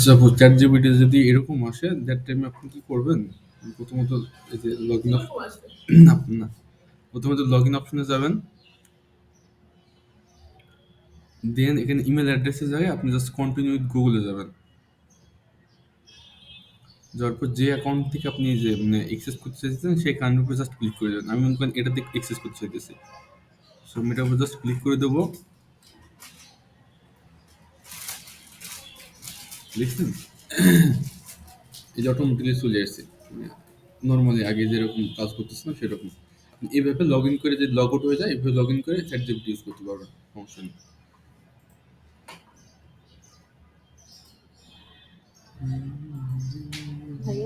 Suppose ChatGPT যদি এরকম আসে দ্যাট টাইমে আপনি কি করবেন? প্রথমত এই যে লগইন না, প্রথমত লগইন অপশনে যাবেন। দেন এখানে ইমেল অ্যাড্রেসের জায়গায় আপনি জাস্ট কন্টিনিউ উইথ গুগল এ যাবেন। যাওয়ার পর যে অ্যাকাউন্ট থেকে আপনি যে মানে অ্যাক্সেস করতে চাইতেছেন সেই অ্যাকাউন্টের উপর জাস্ট ক্লিক করে দেবেন। আমি মনে করেন এটাতে অ্যাক্সেস করতে চাইতেছি। সো আমি এটার উপর জাস্ট ক্লিক করে দেবো। দেখছেন? এই যে অটোমেটিক্যালি চলে আসছে। মানে নরমালি আগে যেরকম কাজ করতেছিলাম সেরকম। আপনি এভাবে লগইন করে যদি লগ আউট হয়ে যায়, এভাবে লগইন করে ChatGPT ইউজ করতে পারবেন। সমস্যা নেই।